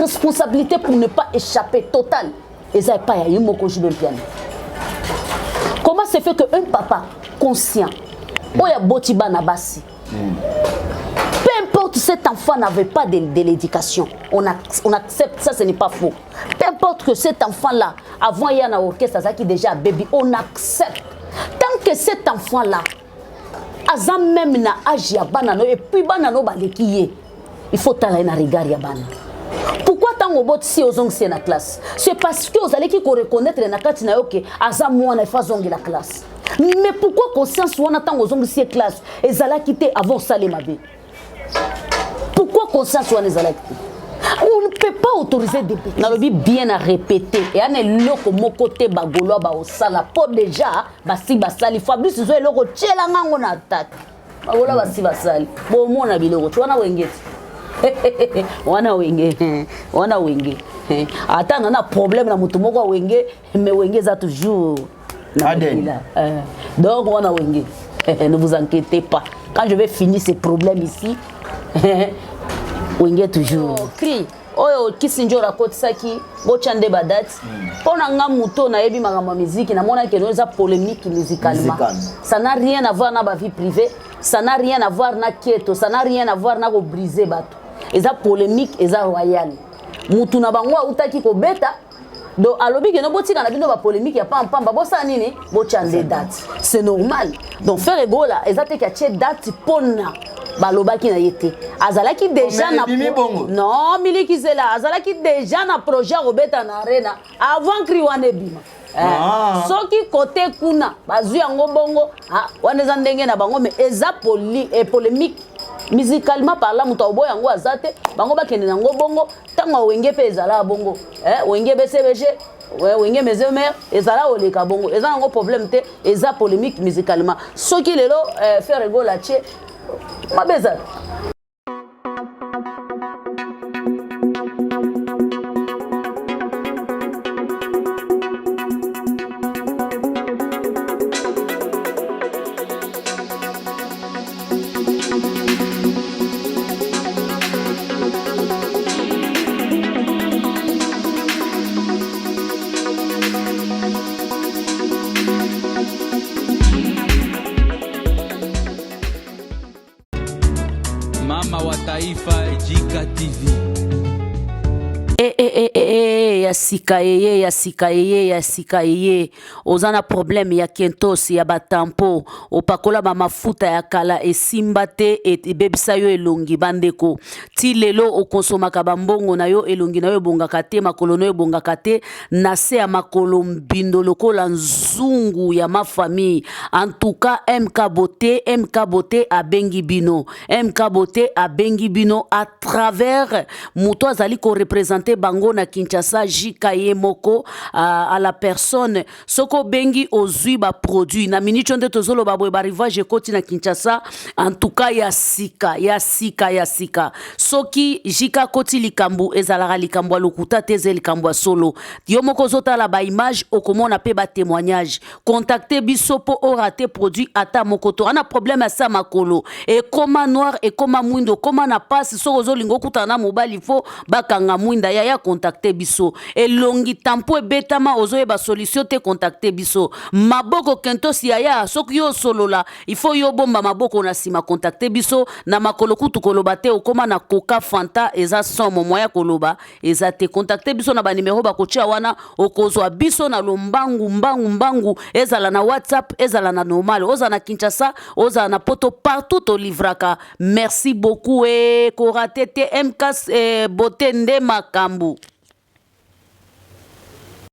responsabilité pour ne pas échapper total. Et ça pas y a piano. Comment se fait qu'un papa conscient, oya botiba na basi, peu importe cet enfant n'avait pas de l'éducation, on accepte ça, ce n'est pas faux. Peu importe que cet enfant-là, avant il y a un orchestre, ça qui déjà baby, on accepte. Tant que cet enfant-là, azam même na âge ya banano et puis banano balekiye, il faut taler na regard ya bana. Pourquoi tant au bot si aux ongsi na classe? C'est parce que vous allez qui reconnaître na kati na yoke azam moi na fa zongi la classe. Mais pourquoi conscience wana tant aux ongsi classe et zala quitter avant salé ma vie? Pourquoi conscience wana zala quitter? On ne peut pas autoriser des bêtises. On a bien à répéter. Et on est là comme mon côté bagolo ba au sala pour déjà basi basali Fabrice zo eloko tchela ngango na attaque. Bagolo basi basali. Bon mon na biloko tu wana wengeti. Wana wenge. Attends, on a problème na mutu moko wenge mais wenge za toujours. Donc on a wenge. Ne vous inquiétez pas. Quand je vais finir ces problèmes ici, wenge toujours. Cri. Oyo kisinjora kotsaki bochande badat. Pona nga muto na yebi magama musique na mona que nous a polémique musicalement. Ça n'a rien à voir na ba vie privée, ça n'a rien à voir na keto, ça n'a rien à voir na ko briser bato. Eza polémique, eza royal. Mutu na bango utaki ko beta. Do alobi que no botika na bino ba polémique ya pamba bosa nini bochande date. C'est normal. Donc faire egola, eza te ka che date pona. Balobaki na yete azalaki déjà na non miliki zela azalaki déjà na projet robeta na arena avant kriwane bima soki côté kuna bazu yango bongo wana za ndenge na bango mais eza polémique musicalement parlant muto obo yango azate bango bakende nango bongo tango wenge pe ezala bongo wenge BCBG wenge mezemer ezala oleka bongo eza nango problème te eza polémique musicalement soki lelo faire rigola che ma beza. Mama wa taifa Jika TV. Yasika ozana problème ya kentosi ya batampo opakola ba mafuta ya kala esimbate et bebisa yo elongi bandeko ti lelo okonsomaka bambongo na yo elongi na yo bongaka te makolo na yo bongaka te na se ya makolo mbindo lokola nzungu ya ma famille. En tout cas MK Beauté abengi bino à travers muto azali ko représenter bango na Kinshasa Jika Yemoko à la personne soko bengi ozui ba produit na minute onde tozolo ba boy barivage koti na Kinshasa. En tout cas yasika soki Jika koti likambu ezalaka likambu lokuta teze likambu solo yo moko zota la ba image okomona pe ba témoignage contacter biso po orater produit ata mokoto ana problème à sa makolo et comment noir et comment mwindo comment na passe soko zolingo kutana mobali fo bakanga mwinda ya contacter biso et longi tampo betama ozoye ba solution te contacter biso maboko kentosi ya soki yo solola il faut yo bomba maboko na sima contacter biso na makolo kutu koloba te okoma na Coca Fanta eza somo moya koloba eza te contacter biso na ba numéro ba kocha wana okozwa biso na lombangu ezala na WhatsApp ezala na normal oza na Kinshasa oza na poto partout to livraka. Merci beaucoup et koratete MK Beauté nde makambu.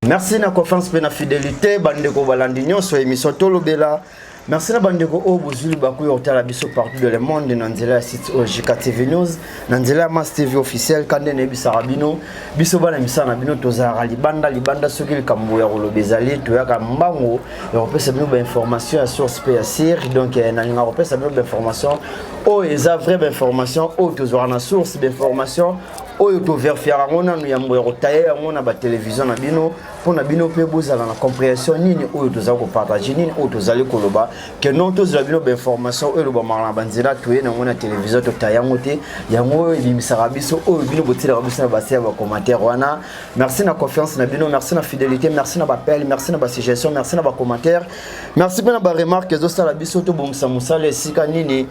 Merci na confiance pe na fidélité bandeko balandinyo so émission Tolobela. Merci na bandeko o bozuli baku yo tala biso partout dans le monde na nzela site o Jika TV News na nzela Mas TV officiel kande ne bisara bino biso bana misana bino tozara libanda soki likambo ya kolobezali to ya kambango ya kopesa bino ba information ya source pe ya sir donc na linga kopesa bino ba information o eza vraie information o tozara na source d'information oyo to vérifier ngona no yambo ya kotaye ngona ba télévision na bino pona bino pe bozala na compréhension nini oyo toza ko partager nini oyo tozali koloba que non tozala bino ba information oyo ba mala banzela toye na ngona télévision to tayango te yango ebimisaka biso oyo bino botila biso na base ba commentaire wana. Merci na confiance na bino, merci na fidélité, merci na ba appel, merci na ba suggestion, merci na ba commentaire, merci na ba remarque zo sala biso to bomsa musala esika nini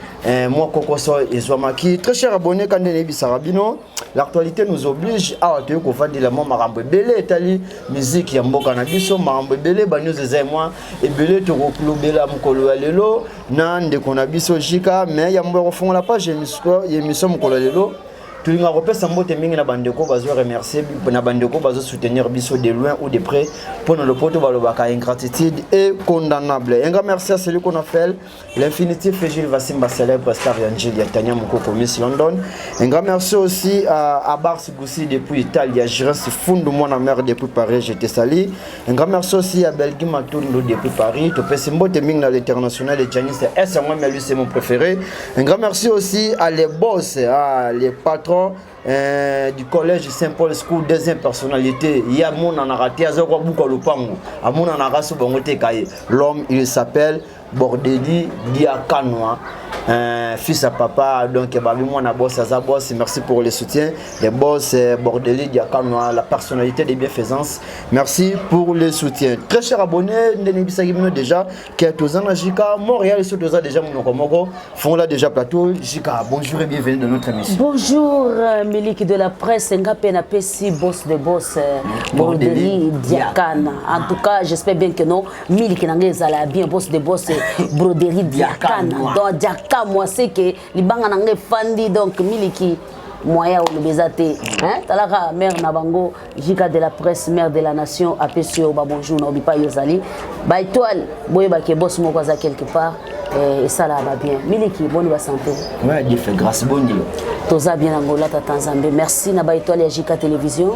moi kokoso ezwamaki. Très cher abonné quand ne bisaka bino, l'actualité nous oblige à te ko fandi la mo marambo belé etali musique ya mboka na biso marambo belé ba news ezai moi et belé to ko klobela mukolo ya lelo na ndeko na biso jika mais ya mbo ko fonga la page émission mukolo ya lelo. Tout le monde repère mbote mingi na bandeko bazo remercier na bandeko bazo soutenir biso de loin ou de près pour le poto balobaka ingratitude est condamnable. Un grand merci à celui qu'on a fait l'infinitif Gilles Vassimba célèbre star Angel Tania Mukoko Miss London. Un grand merci aussi à Bars Goussi depuis Italie, à Giras Fundo moi na mère depuis Paris, j'étais sali. Un grand merci aussi à Belgi Matundo depuis Paris. To pese mbote mingi na l'international de Janice S moi mais lui c'est mon préféré. Un grand merci aussi à les boss, à les patrons du collège Saint-Paul School, deuxième personnalité. Il y a mon anaraté à Zoko Bouko Lupango. À mon anaraso Bangote Kaye. L'homme, il s'appelle Bordeli Diakanoa. Fils à papa, donc babi moi na boss à boss, merci pour le soutien. Les boss Bordeli Diakanoa, la personnalité des bienfaisances. Merci pour le soutien. Très cher abonné, Ndeni déjà qui est aux Jika, Montréal et Sotoza déjà mon font là déjà plateau. Jika, bonjour et bienvenue dans notre émission. Bonjour Miliki de la presse, Ngapena Pessi, boss de boss Bordeli Diakana. En tout cas, j'espère bien que non, Miliki Nangezala bien boss de boss Broderi Diakana. Donc Diaka moi c'est que les banques n'ont fandi donc Miliki moyen ou le bezate hein talaka mère nabango Jika de la presse mère de la nation apesio ba bonjour na obipa yozali ba étoile boye ba ke boss moko za quelque part et ça là va bien Miliki bonne ba santé ouais Dieu fait grâce bonne toza bien angola tata Nzambe merci na ba étoile ya Jika télévision.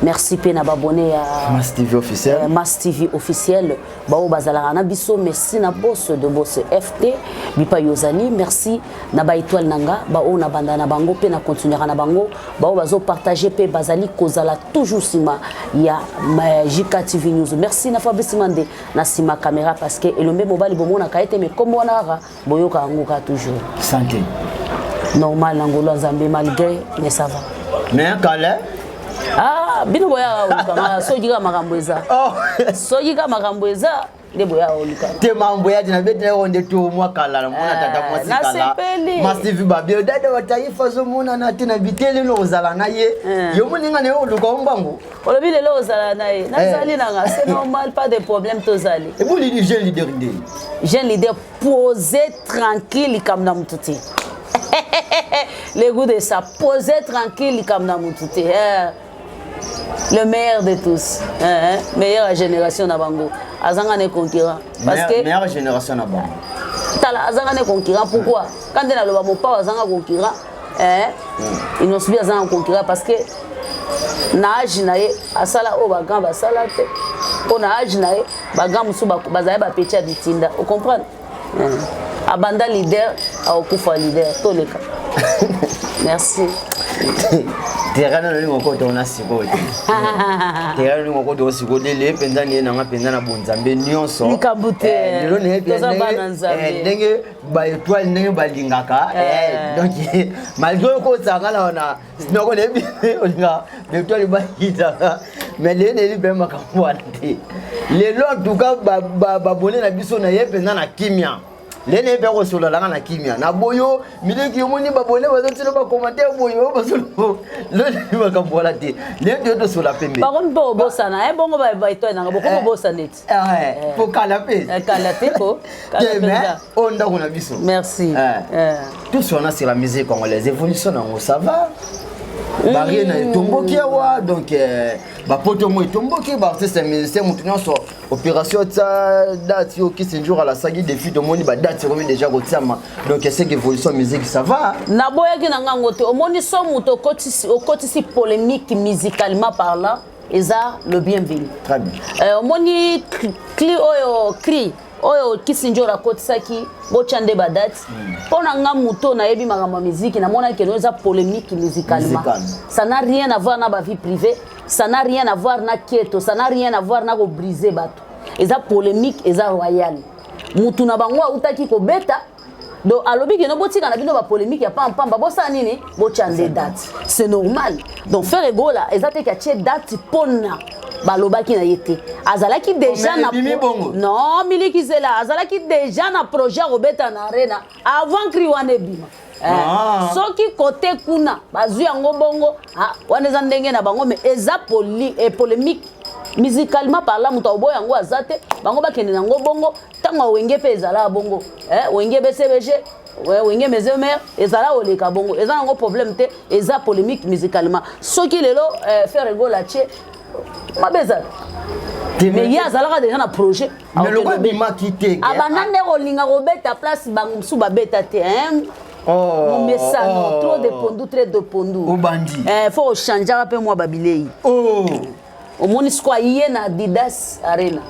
Merci pe na abonné à Mas TV officiel. Mas TV officiel. Bao bazala na biso merci na boss de boss FT bipa yozali merci na ba étoile nanga bao na banda na bango pe na continuer na bango bao bazo partager pe bazali kozala toujours sima ya Jika TV News. Merci na Fabrice Mande na sima caméra parce que le même mobile bomo na kaete mais comme on a boyoka ngoka toujours. Santé. Normal ngolo Nzambe malgré mais ça va. Mais calé ah bino boya olukanga sojika makambo eza sojika makambo eza nde boya olukanga te mambo ya dina bete onde tu mwa kala na mwana tata mwa sikala masivi babio dada wa taifa zo mona na tina bitele no ozala na ye yo moninga ne oluka ombango olobi lelo ozala na ye nazali nanga c'est normal pas de problème tozali et vous les jeunes leaders ndeni jeune leader posé tranquille comme na mututi le goût de ça posé tranquille comme na mututi le meilleur de tous, meilleure génération na bango. Azanga ne concurrent parce que meilleure génération na bango. Tala azanga ne concurrent pourquoi? Quand on a le mon pas azanga concurrent, il nous suit azanga concurrent parce que na âge na ye asala o bagam ba sala te. On a âge na ye bagam musu ba bazaya ba petit bitinda. Vous comprenez? Abanda leader a okufa leader toleka. Merci. Terrain na ngoko to na sikote. Terrain ngoko to sikote le penza ni na penza na bonzambe nyonso. Likabute. Lelo ne ndenge ba étoile ndenge balingaka donc malgré ko tsangala na sinoko le bi olinga étoile ba hitaka mais le ne be makambo ate. Lelo en tout cas ba bonne na biso na ye penza na kimia. Lene pe ko solo la na kimia na boyo miliki yomoni babone bazotilo ba commentaire boyo basolo le ba kambola te le de solo pembe par contre bo bosana bongo ba ito na boko bosana net pour kalape ko on nda kuna biso merci tout sur la musique congolaise évolution na ça va Barrière na tomboki wa donc ba poto mo tomboki ba artiste musicien mutunya so opération ta date yo qui se jour à la sagi défi de moni ba date comme déjà kotiama donc c'est évolution musique ça va na boyaki na ngango te omoni so muto kotisi polémique musicalement parlant eza le bienvenu très bien omoni cri oyo cri oyo Kissinger akotisaki bochande badate pona nga muto na yebi makambo musique na mona que nous a polémique musicalement ça n'a rien à voir na ba vie privée ça n'a rien à voir na keto ça n'a rien à voir na ko briser bato eza polémique eza royal mutu na bango utaki ko beta donc alobi que no botika na bino ba polémique ya pam ba bosa nini bochande date c'est normal donc faire egola eza te ka tie date pona balobaki na yete azalaki déjà na non miliki zela azalaki déjà na projet robeta na arena avant kriwane bima soki côté kuna bazu yango bongo wana eza ndenge na bango mais eza polémique musicalement parlant muto obo yango azate bango bakende nango bongo tango wenge pe ezala bongo wenge BCBG wenge mezemer ezala oleka bongo eza nango problème te eza polémique musicalement soki lelo faire rigola che mabeza mais ya zalaka déjà na projet mais le quoi bima quitté abanande rolinga robeta place bango su babeta te mon message trop de pondu très de pondu au bandit faut changer un peu moi babilei au monisco yé na Adidas arena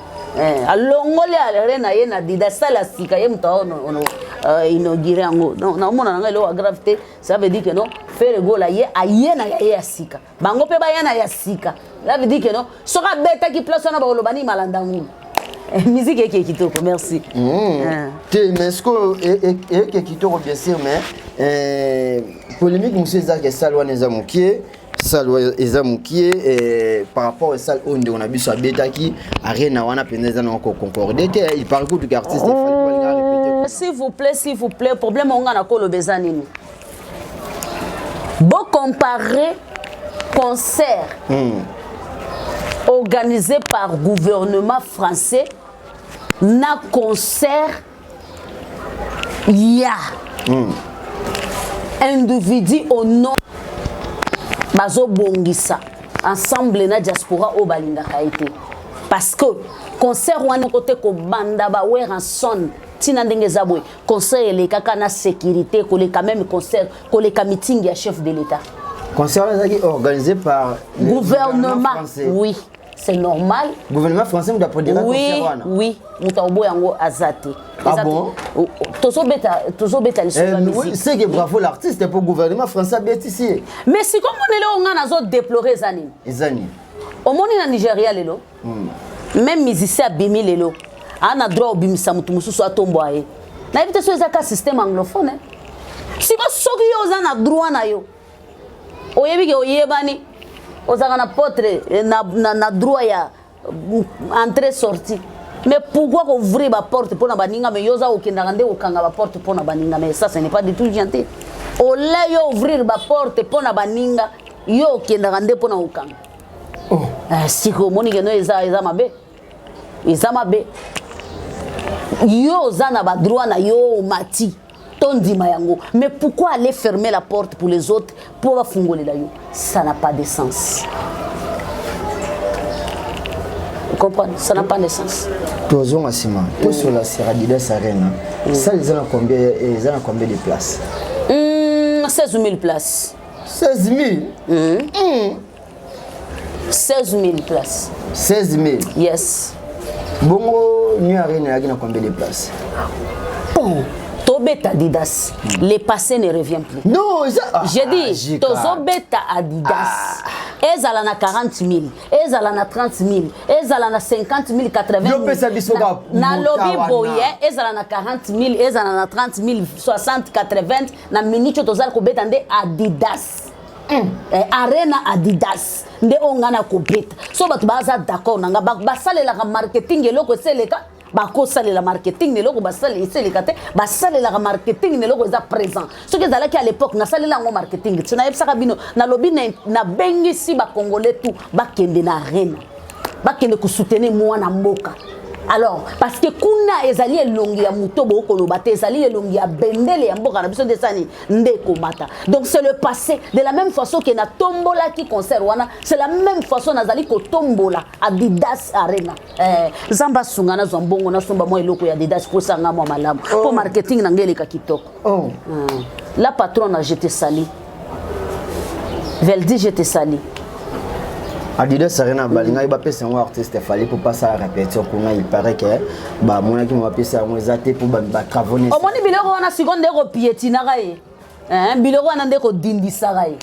alongole arena yé na Adidas sala sika yé mta ono inauguré yango non na mona nga lo gravité ça veut dire que non faire go la yé ayena ya sika bango pe ba yana ya sika ça veut dire que non sera beta qui place na ba olobani malandangu musique et kitoko merci mais est-ce que kitoko bien sûr mais polémique monsieur Zak Salwa Nezamukie Salwa Ezamukie par rapport à ça on a biso abetaki arena wana peneza na ko concorder il parle que artiste il fallait pas répéter s'il vous plaît problème on a ko lobeza nini bon comparer concert organisé par gouvernement français na concert ya individu au nom bazo bongisa ensemble na diaspora au balingaka été parce que concert wana côté ko banda ba weranson tina ndenge zabwe concert ele kaka na sécurité ko le quand même concert ko le meeting ya chef de l'état concert organisé par le gouvernement français. Oui c'est normal gouvernement français doit produire concert wana oui mutaobo yango azate bon tozo beta oui c'est que bravo l'artiste pour gouvernement français bétissier mais si comme on est là on a zo déplorer zani au monde na Nigeria lelo même musicien bimi lelo ana droit obimisa mutu mususu atombo aye na éviter so ezaka système anglophone si ko soki yo za na droit na yo oyebi ke oyebani ozaka na porte na droit ya entrée sortie mais pourquoi ouvrir la porte pour na baninga mais yoza okendaka nde okanga ba porte pour na baninga mais ça ce n'est pas du tout gentil ola yo ouvrir ba porte pour na baninga yo okendaka nde pour na okanga siko moni ke no eza mabe yo za na ba droit na yo mati tondima yango mais pourquoi aller fermer la porte pour les autres pour bafungolela yo ça n'a pas de sens. Vous comprenez? Ça n'a pas de sens. Tous en Assima, tous sur la Adidas Arena. Ça, ils ont combien de places? 16 000 places. 16 000? 16 000 places. 16 000? Yes. Bongo, New Arena, il y a combien de places? Bon. Tobeta Adidas, les passés ne reviennent plus. Non, j'ai dit, Tobeta Adidas, elles ont 40 000, elles ont 30 000, elles ont 50 000, 80 000. Na lobby boye, elles ont 40 000, elles ont 30 000, 60, 80, na minute tozal ko betande Adidas. Arena Adidas, nde ongana ko beta. So batu baza d'accord nanga basalela ka marketing eloko seleka. Bako sale la marketing ne loko basale isele kate basale la marketing ne loko za présent ce que zala ki à l'époque na sale la ngo marketing tuna yebsaka bino na lobby na bengi si ba congolais tout ba kende na arena ba kende ku soutenir mwana mboka alors parce que kuna ezali elongi ya mutobo koloba te ezali elongi ya bendele ya mboka na biso desani ndeko mata donc c'est le passé de la même façon que na tombola qui concert wana c'est la même façon nazali ko tombola Adidas Arena zamba sungana zombongo na somba mo eloko ya Adidas ko sanga mo malamu pour marketing na ngeli ka kitoko la patronne je te sali Veldi je te sali Adidas Serena Balinga il va passer un artiste fallait pour passer à la répétition pour il paraît que bah mon qui m'a passer un exaté pour bah travailler. Au moins biloko wana seconde ko piétina kaye. Biloko wana ndeko dindisa kaye.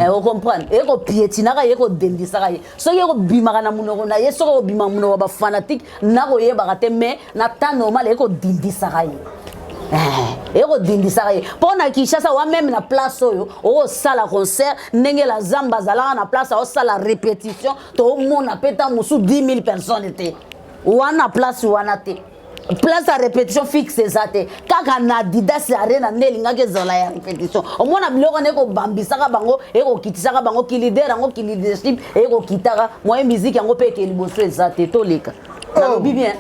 On comprend. E ko piétina kaye ko dindisa kaye. So ye ko bimaka na munoko na ye so ko bimaka munoko ba fanatique na ko ye ba te mais na temps normal e ko dindisa kaye. Eko dindisa kaye pona Kinshasa wa même na place oyo o sala concert ndenge la zamba zala na place o sala répétition to mona peta musu 10 000 personnes était wana place wana te place à répétition fixe zate kaka na Adidas arena nelinga ke zola ya répétition o mona biloko neko bambisaka bango eko kitisaka bango ki leader ngo ki leadership eko kitaka moye musique yango pe ke liboso ezate to leka. Oh, bien.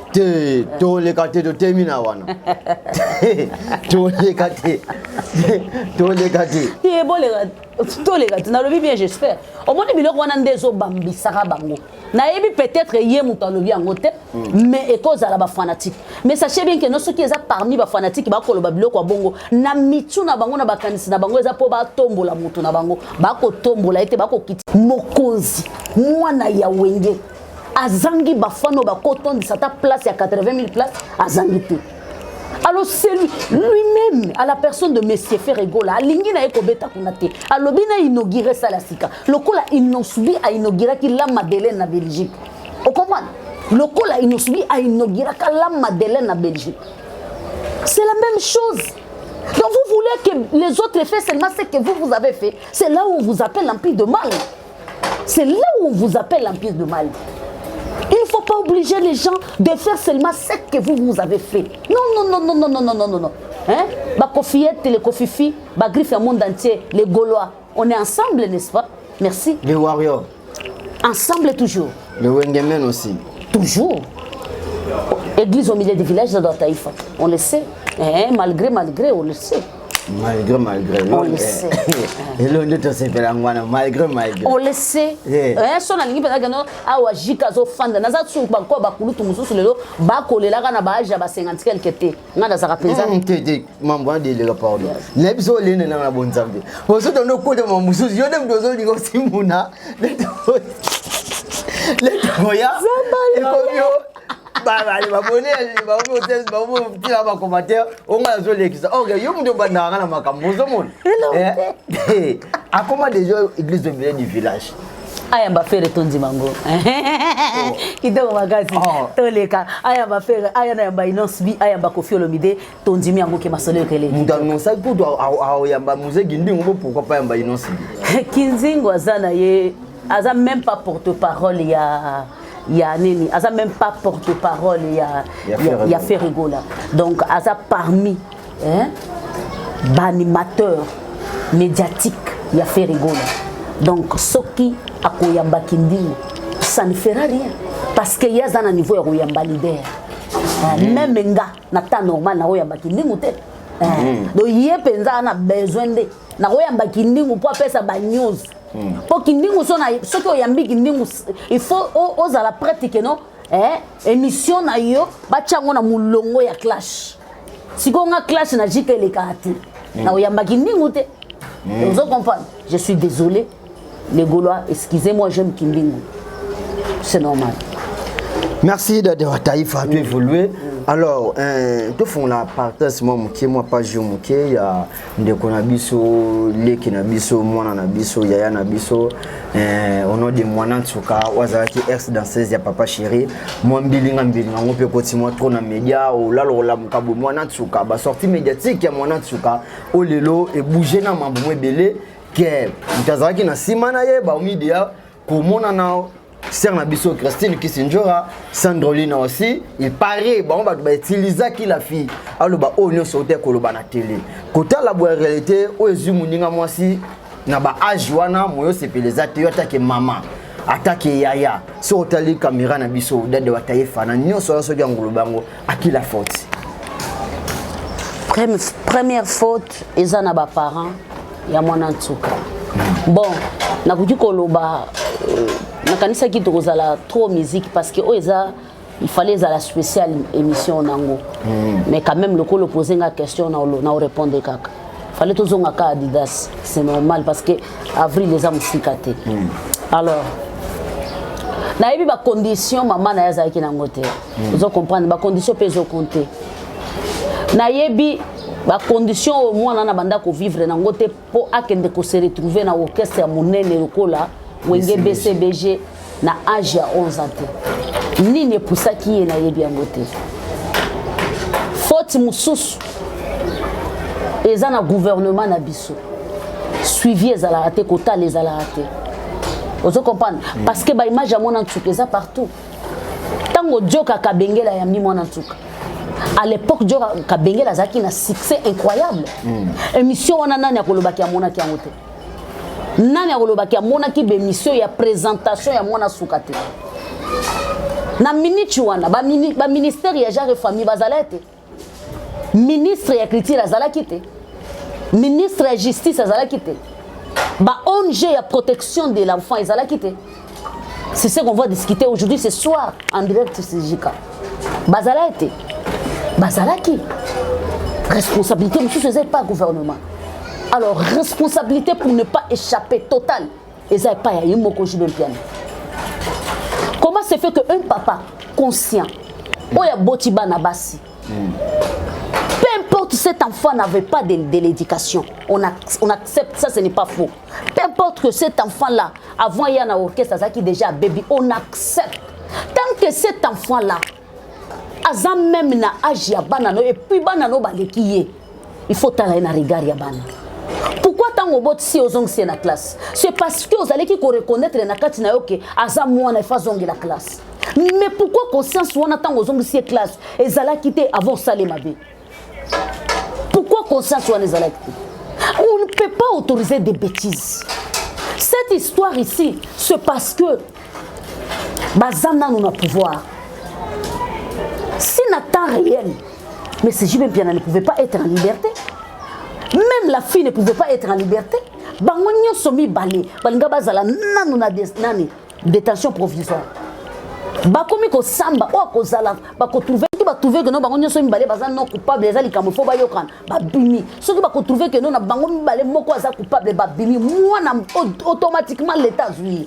Tous les quartiers de Temina wana. Tous les quartiers. Tous les quartiers. Il est bon les gars. Tous les quartiers. Na lobi bien j'espère. Au moins biloko wana ndezo bambisaka bango. Na yebi peut-être yé muta lobi en côté mais école à la fanatique. Mais sachez bien que nous ceux qui sont parmi ba fanatiques ba koloba biloko bongo na mitu na bango na bakanisi na bango eza po ba tombola mutu na bango ba ko tombola ete ba ko kiti mokonzi mwana ya wenge. Azangi bafano bakoton de sa place à 80 000 places azangi te. Alors c'est lui-même à la personne de Monsieur Ferregola alingi na ekobeta kunate alobi na inauguré ça la sika lokola inosubi a inauguré ki la Madeleine na Belgique. Au comprend lokola inosubi a inauguré la Madeleine na Belgique. C'est la même chose. Donc vous voulez que les autres fassent seulement ce que vous avez fait. C'est là où on vous appelle l'empire de mal. C'est là où on vous appelle l'empire de mal. Il ne faut pas obliger les gens de faire seulement ce que vous avez fait. Non. Hein? Bah Kofiette, les Kofifi, bah Griffe au monde entier, les Gaulois. On est ensemble, n'est-ce pas? Merci. Les Warriors. Ensemble toujours. Les Wengemen aussi. Toujours. Église au milieu du village de Taïfa. On le sait. Hein? Malgré, on le sait. Malgré. On le sait. On le sait. Son alingi pena gano awa jika zo fanda naza tsu banko bakulu tumususu lelo bakolela kana baja ba 50 quelque te ngada za kapenza tete mambo de le pardon nebiso lene na bonzambe oso to no kode mamususu yo dem dozo lingo simuna le toya ekomio baba les abonnés ba commentaire on a zo lekisa OK yo mundo bandanga na makambo zo mon a comment déjà église de milieu du village ayamba fere tondi mango kidogo magazi toleka ayamba fere ayana yamba inosbi ayamba Koffi Olomide tondi mi yango ke masolo kele ndano sa pour yamba musée gindingo pourquoi pas yamba inosbi kinzingo azana ye aza même pas porte-parole ya nini aza même pas porte-parole ya Ferregola donc aza parmi animateur médiatique ya Ferregola donc soki akoyamba kindingo ça ne fera rien parce que yaza na niveau ya koyamba leader même nga na temps normal na koyamba kindingo te donc yé penza na besoin de na koyamba kindingo pour apesa ba news pour kindingo soki oyambi kindingo il faut oza la pratique non émission na yo bachango na mulongo ya clash siko nga clash na jika elekati na oyamba kindingo te. Vous comprenez? Je suis désolé, les Gaulois, excusez-moi, j'aime Kindingo. C'est normal. Merci de Taïfa de évoluer. Alors, tout fond la partage moi pas je il y a des konabiso, les kinabiso, moi nabiso, yaya nabiso, on a des moines tsuka, wazaki ex dans 16 ya papa chéri, moi bilinga on peut continuer trop na média ou là la mukabo moine tsuka, ba sortie médiatique ya moine tsuka, o lelo et bouger na mambo belé que mtazaki na simana ye ba media komona na Ser Nabiso Christine Kissinjora, Sandrolina aussi, il paraît bon va utiliser qui la fille. Alors bah on est sauté koloba na télé. Côté la réalité, o ezumunga moi si na ba âge wana moyo sepeleza te yo attaque maman. Attaque yaya. Sur tali caméra na biso dade wa Taïfa na nyonso so diangolo bango à qui la faute. Première faute ezana ba parents ya mwana ntuka. Bon, na kuji koloba nakanisa ki tokozala trop musique parce que il fallait la spéciale émission nango mais quand même le colo poser une question na répondre kaka fallait tozonga ka Adidas c'est normal parce que avril les am sikate alors Na yebi ba condition maman na yaza ki na ngote. Vous comprendre ba condition peso compter. Na yebi ba condition au moins na banda ko vivre na ngote po akende ko se retrouver na orchestre ya monene lokola wenge BCBG na âge ya 11 ans. Nini poussa ki na yebi ya ngote. Faute mususu eza na gouvernement na biso. Suivi ezala raté kota les ala raté. Vous comprenez? Parce que ba image ya mona ntuka eza partout. Tango Djoka Kabengela ya mi mona ntuka. À l'époque Djoka Kabengela zaki na succès incroyable. Émission wana nani akolobaki ya mona ki angote. Nani akolobaki ya mona ki be émission ya présentation ya mona sukate. Na minute wana ba ministère ya genre famille bazalete. Ministre ya culture azalaki te. Ministre de la justice azalaki te. Ba ONG ya protection de l'enfant azalaki te. C'est ce qu'on va discuter aujourd'hui ce soir en direct sur JK. Bazalaki. Bazalaki. Responsabilité monsieur c'est pas gouvernement. Alors responsabilité pour ne pas échapper total. Et ça pas y moko jibempiana. Comment se fait que un papa conscient oya botiba na basi. Peu importe cet enfant n'avait pas de l'éducation, on accepte ça, ce n'est pas faux. Peu importe que cet enfant-là, avant il y a un orchestre qui déjà baby, on accepte. Tant que cet enfant-là, azan même na âge ya banano et puis banano balekiye, il faut aller na regard ya bana. Pourquoi tant au bot si aux ongsi na classe? C'est parce que vous allez qui reconnaître na katina yoke azan moi na façon de la classe. Mais pourquoi conscience ou on attend aux ongsi classe et zala quitter avant saler ma vie? Pourquoi conscience soit les alactes? On ne peut pas autoriser des bêtises. Cette histoire ici, c'est parce que Bazana nous a pouvoir. Si n'a temps réel, mais c'est juste bien, elle ne pouvait pas être en liberté. Même la fille ne pouvait pas être en liberté. Bangonio somi balé, balinga bazala nanu na nani détention provisoire. Bakomi ko samba o ko zala bako trouver que non bangonio somi balé bazala non coupable les ali kamofo ba yokan ba bimi. Ceux qui bako trouver que non na bangomi balé moko aza coupable ba bimi moi na automatiquement l'état juillet.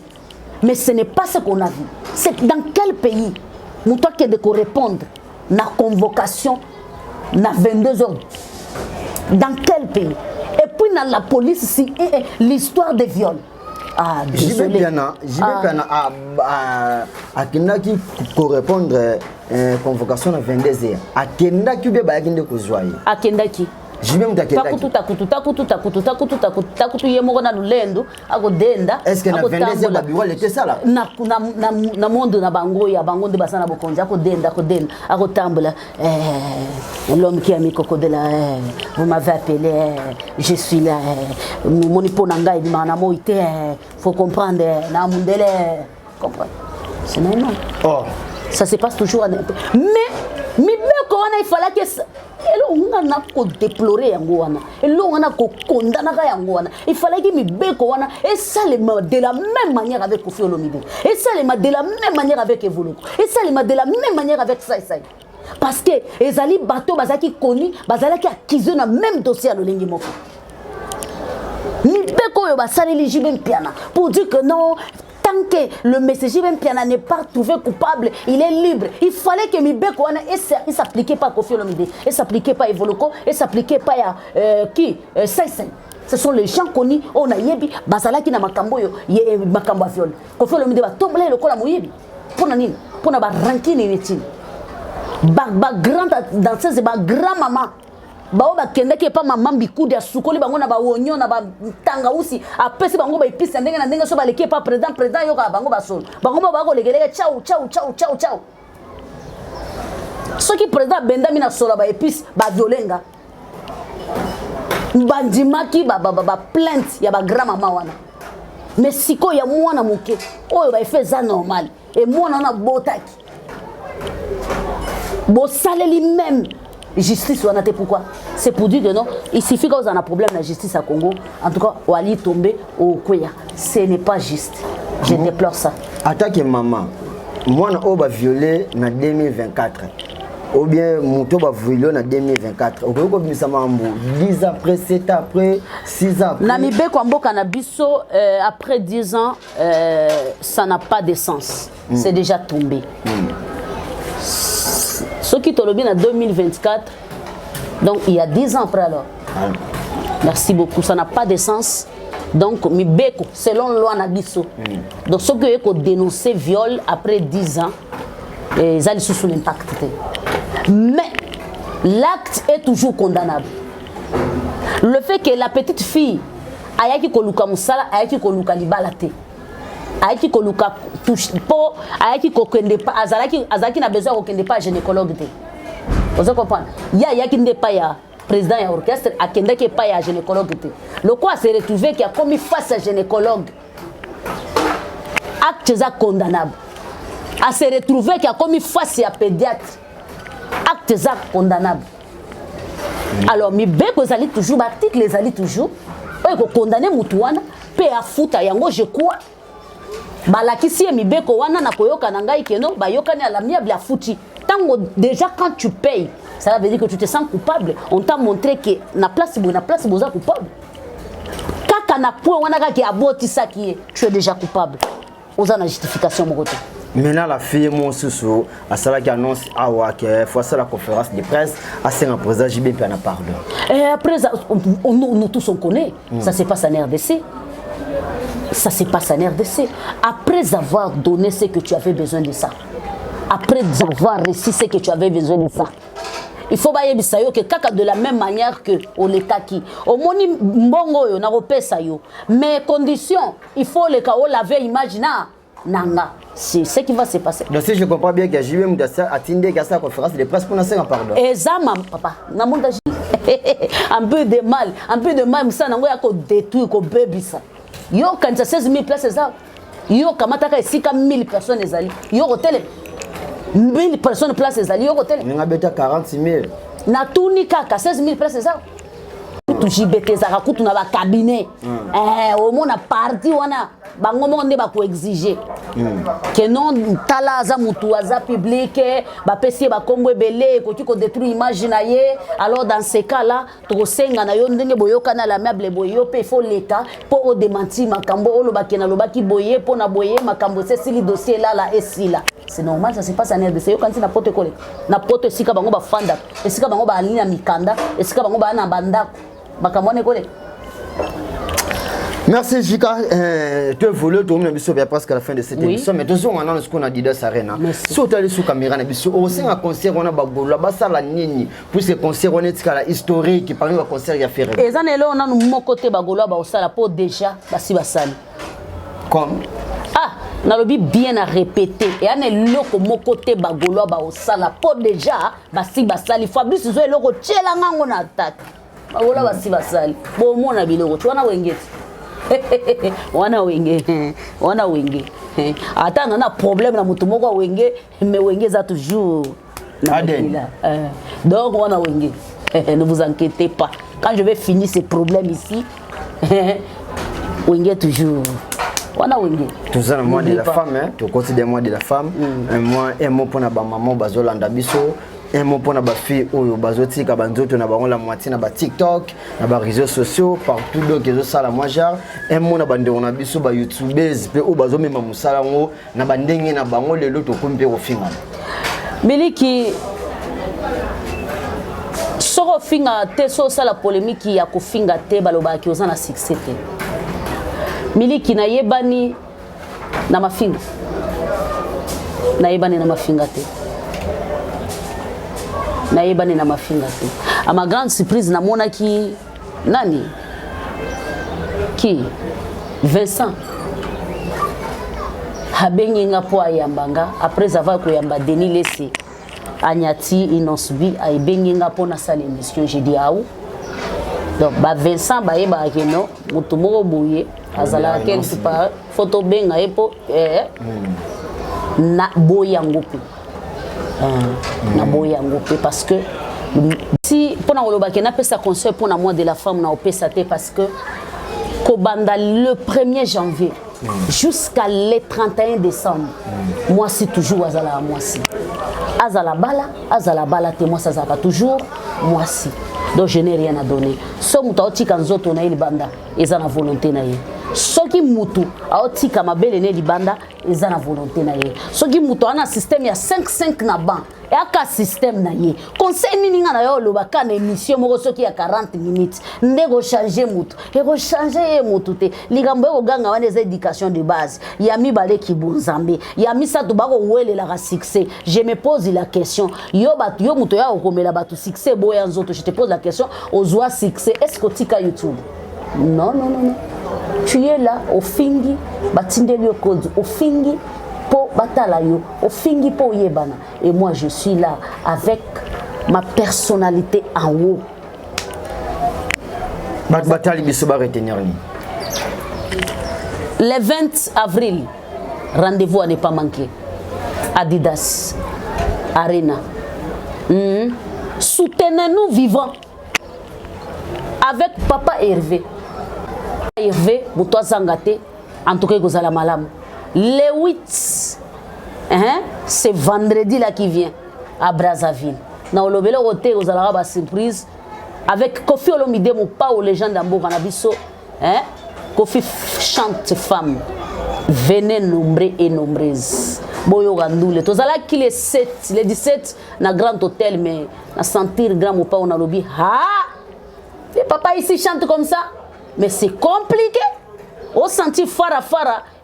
Mais ce n'est pas ce qu'on a vu. C'est dans quel pays nous toi qui de répondre na convocation na 22 heures. Dans quel pays? Et puis dans la police, si l'histoire des viols. Ah, désolé. J'y vais bien à Kendaki pour répondre convocation à 22 heures. À Kendaki, bien baginde kuzoye. À Kendaki. J'y vais bien Kendaki. Takutu yemona lulendo akodenda. Est-ce que na 22 heures babiwa était ça là? Na monde na bango ya bango de basana bokonja akodenda akotambola l'homme qui a mis crocodile vous m'avez appelé je suis là mon iponanga il m'a namoité faut comprendre na mundele comprendre c'est normal. Oh ça se passe toujours mais il fallait que on a déplorer yangoana et on a condamné yangoana il fallait que mi beko wana et ça de la même manière avec Koffi Olomide et ça de la même manière avec Evoloko et ça de la même manière avec Saïsaï parce que ezali bateau bazaki koni bazalaki accusé na même dossier à l'olingi moko mi beko yo basali Jibem Piana pour dire que non. Tant que le messager même Piana n'est pas trouvé coupable, il est libre. Il fallait que Mibeko ne s'appliquait pas à Koffi Olomide, et s'appliquait pas à Evoloko, et s'appliquait pas à qui Saïsen. Ce sont les gens connus. On a yebi bazala qui na makambo yo makambo viol. Koffi Olomide va tomber le col à moyebi. Pour nani? Pour na ba ranking inutile. Ba grande danseuse, ba grand maman. Bao ba kende ke pa maman bikudi asukoli bango na ba wonyo na ba tanga usi apesi bango ba ipisi ndenge na ndenge so ba leke pa président yoka bango ba solo bango ba ko legeleke ciao ce qui président benda mina solo ba ipisi ba violenga bandimaki ba plainte ya ba grand maman wana mais siko ya mwana moke oyo ba efeza normal et mwana na botaki bo saleli même justice on a été pourquoi c'est pour dire que non il suffit que vous avez un problème la justice à Congo en tout cas ou aller tomber au Kouya ce n'est pas juste je déplore ça attaque maman moi on va violer en 2024 ou bien moto va voulons en 2024 au Congo bisamambo 10 ans après 7 ans après 6 ans après Namibé Kwambo Kanabiso après 10 ans ça n'a pas de sens c'est déjà tombé ce qui te le en 2024 donc il y a 10 ans après alors merci beaucoup ça n'a pas de sens donc Mibeko selon loi Nabiso donc ce que est dénoncer viol après 10 ans ils allaient sous l'impact mais l'acte est toujours condamnable. Le fait que la petite fille ayaki koluka musala ayaki koluka libalate ayaki koluka touche po ayaki kokende pa azalaki na besoin kokende pa gynécologue te. Vous comprenez? Yaki nde pa ya président ya orchestre akende ke pa ya gynécologue te. Le quoi s'est retrouvé qui a commis face à gynécologue. Acte est condamnable. A se retrouver qui a commis face à pédiatre. Acte est condamnable. Alors, mi beko zali toujours, l'article les ali toujours. On est condamné mutuana, pe a futa yango je crois. Balakisi mi beko wana na koyoka na ngai keno, ba yoka ni alamiable a futi. Tango déjà quand tu payes, ça veut dire que tu te sens coupable. On t'a montré que na place boza coupable. Kaka na point wana ka ki aboti ça qui est, tu es déjà coupable. Oza na justification mon côté. Maintenant la fille mon sous à cela qui annonce que fois la conférence de presse à un président JB puis en pardon. Et après nous tous on connaît ça se passe en RDC. Ça se passe en RDC après avoir donné ce que tu avais besoin de ça. Après avoir réussi ce que tu avais besoin de ça. Il faut bailler bisayo que kaka de la même manière que au lekaki. Au moni mbongo yo na repesa yo. Mais condition, il faut le kao laver imagina nanga. C'est ce qui va se passer. Donc si je comprends bien que JB Mudassa a tindé qu'à sa conférence de presse pour nous faire un pardon. Exactement papa. Na monda un peu de mal ça nango ya ko détruire ko bebisa. Yo quand 16 000 places ça. Yo kamata ka sika 1000 personnes ezali. Yo hôtel 1000 personnes place ezali yo hôtel. Ninga beta 46 000. Na tuni kaka 16 000 places ezali. Tu JBT za kutu na ba cabinet. Au mona parti wana bango monde ba ko exiger. Que non tala za mutu za public ba pesi ba kombo belé ko tu ko détruire image na ye alors dans ces cas là to senga na yo ndenge boyoka na la meuble boyo pe faut l'état pour au démentir makambo o lobaki na lobaki boye pour na boye makambo c'est si le dossier là et si là c'est normal ça se passe en RDC yo quand na pote kole na pote sika bango ba fanda esika bango ba alina mikanda esika bango ba na bandako bakamone kole. Merci Jika, tu as voulu tourner presque à la fin de cette émission, mais toujours on a ce qu'on a dit dans cette arène. Si tu as sur caméra, aussi un concert on a bagolo, basa la nini, pour ce concert on est la historique qui parle d'un concert il y a fait. Et ça on a mon côté bagolo ba osala pour déjà basi basali. Comme na lobi bien à répéter et ane loko mon côté bagolo ba osala pour déjà basi basali Fabrice zo loko tchela ngango na attaque. Bagolo basi basali. Bo mona biloko tu wana wengeti. Wana wenge ata na problème na mutu moko wenge mais wenge za toujours donc wana wenge ne vous inquiétez pas quand je vais finir ces problèmes ici wenge toujours wana wenge tout ça le mois de la femme hein tu considères moi de la femme moi un mot pour na ba maman bazolanda biso un mot pour na ba fille oyo bazotika banzoto na bango la moitié na ba TikTok na ba réseaux sociaux partout donc ezo sala moi genre un mot na bande on a biso ba youtubers pe o bazo mema musala ngo na bandenge na bango lelo to kompe ko finga miliki soko finga te so sala polémique ya ko finga te baloba ki ozana succès te miliki na yebani na mafinga te na yebani na mafinga te à ma grande surprise na mona ki nani ki Vincent habenginga po ayambanga après avoir koyamba Denis Lessé Agnati Inosbi abenginga po na salle émission j'ai dit aou donc ba Vincent ba yeba keno mutu moko boye azala quelque part photo benga epo na boyango pe na boyango pe parce que si pour na oloba ke na pesa conseil pour na mois de la femme na opesa te parce que kobanda le 1er janvier jusqu'à le 31 décembre. Moi c'est toujours azala moi si. Azala bala te moi ça zaka toujours moi si. Donc je n'ai rien à donner. So muta otika nzoto na libanda eza na volonté na ye. Soki mutu aotika mabele ne libanda eza na volonté na ye. Soki mutu ana système ya 5-5 na ban. Et aka système na ye. Conseil nini nga na yo lobaka na émission moko soki ya 40 minutes. Ndego changer mutu. Et ko changer mutu te. Likambo ko ganga wana eza éducation de base. Ya mi bale ki bonzambe. Ya mi sa to bako wele la succès. Je me pose la question. Yo mutu ya okomela batu succès boya nzoto. Je te pose la question. Ozwa succès. Est-ce que tika YouTube? Non. Tu es là au fingi batindeli yo code au fingi po batala yo au fingi po yebana et moi je suis là avec ma personnalité en haut. Batali biso ba retenir ni. Le 20 avril, rendez-vous à ne pas manquer. Adidas Arena. Soutenez-nous vivants avec Papa Hervé. Hervé, Boutoa Zangate, en tout cas, Gozala Malam. Le 8, c'est vendredi là qui vient à Brazzaville. Dans le bel côté, vous allez avoir surprise avec Kofi Olomide, mon pas aux légendes d'Ambo Canabiso. Kofi chante femme. Venez nombreux et nombreuses. Boyo Gandoule. Tous allez qui les 7, les 17, na grand hôtel, mais na sentir grand mon pas on a lobby. Les papas ici chantent comme ça. Mais c'est compliqué. Au senti fara,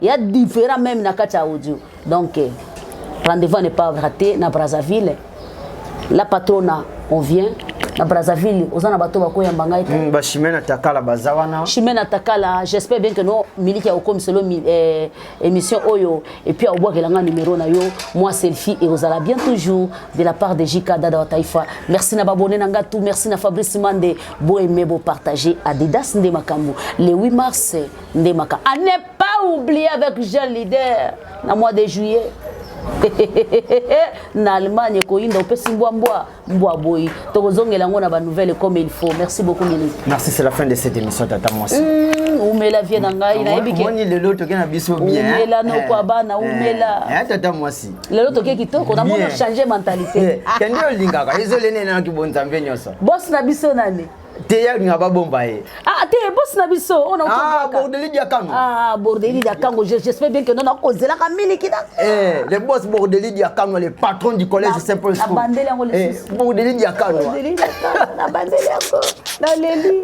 il y a différents même dans le audio. Donc, rendez-vous n'est pas raté dans Brazzaville. La patronne, on vient. Na Brazzaville, aux anabato bako ya mbanga ite. Ba Chimena Takala bazawana. Chimena Takala, j'espère bien que nous miliki ya comme solo émission Oyo et puis au bois que langa numéro na yo, moi selfie et vous allez bien toujours de la part de Jika Dada Taifa. Merci na babone nanga tout, merci na Fabrice Mande, beau aimer beau partager Adidas Nde Makambu. Le 8 mars Nde Makambu. À ne pas oublier avec Jean Leader na mois de juillet. Na Allemagne ko inda opesi mbwa boy tokozongela ngo na ba nouvelle comme il faut. Merci beaucoup Mili. Merci, c'est la fin de cette émission tata moi. Umela vie na ngai na ebike. Moni lelo to kena biso bien. Umela no kwa bana umela. Tata moi si. Lelo to ke kitoko na mona changer mentalité. Kendi olinga ka ezolene na ki bonzambe nyoso. Boss na biso nani? Teya ngaba bomba e. Te boss na biso on a bordeli dia kango. Bordeli dia kango, j'espère bien que non na kozela ka miliki da. Le boss bordeli dia kango, le patron du collège Saint-Paul School. Abandeli ngo le. Bordeli dia kango. Bordeli dia kango. Abandeli ngo. Na leli.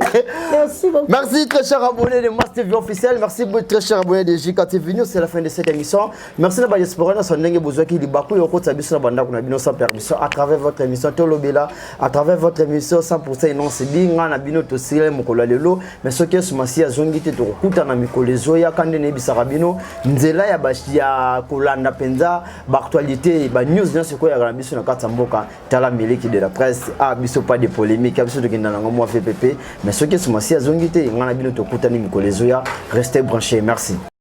Merci beaucoup. Merci très cher abonné de Mass TV officiel. Merci très cher abonné de JK TV News, c'est la fin de cette émission. Merci na ba diaspora na sondenge bozwaki libaku yo kota biso na banda kuna bino sans permission à travers votre émission Tolobela, à travers votre émission 100% non c'est bien na bino to sile mokolo lelo mais ce que ce masi azongi te to kuta na mikolo zoya kande ne bisaka bino nzela ya bashi ya kolanda penza ba actualité ba news na seko ya na biso na kata mboka tala miliki de la presse a biso pas de polémique a biso to kinda ngo mo FPP mais ce que ce masi azongi te ngana bino to kuta ni mikolo zoya restez branchés, merci.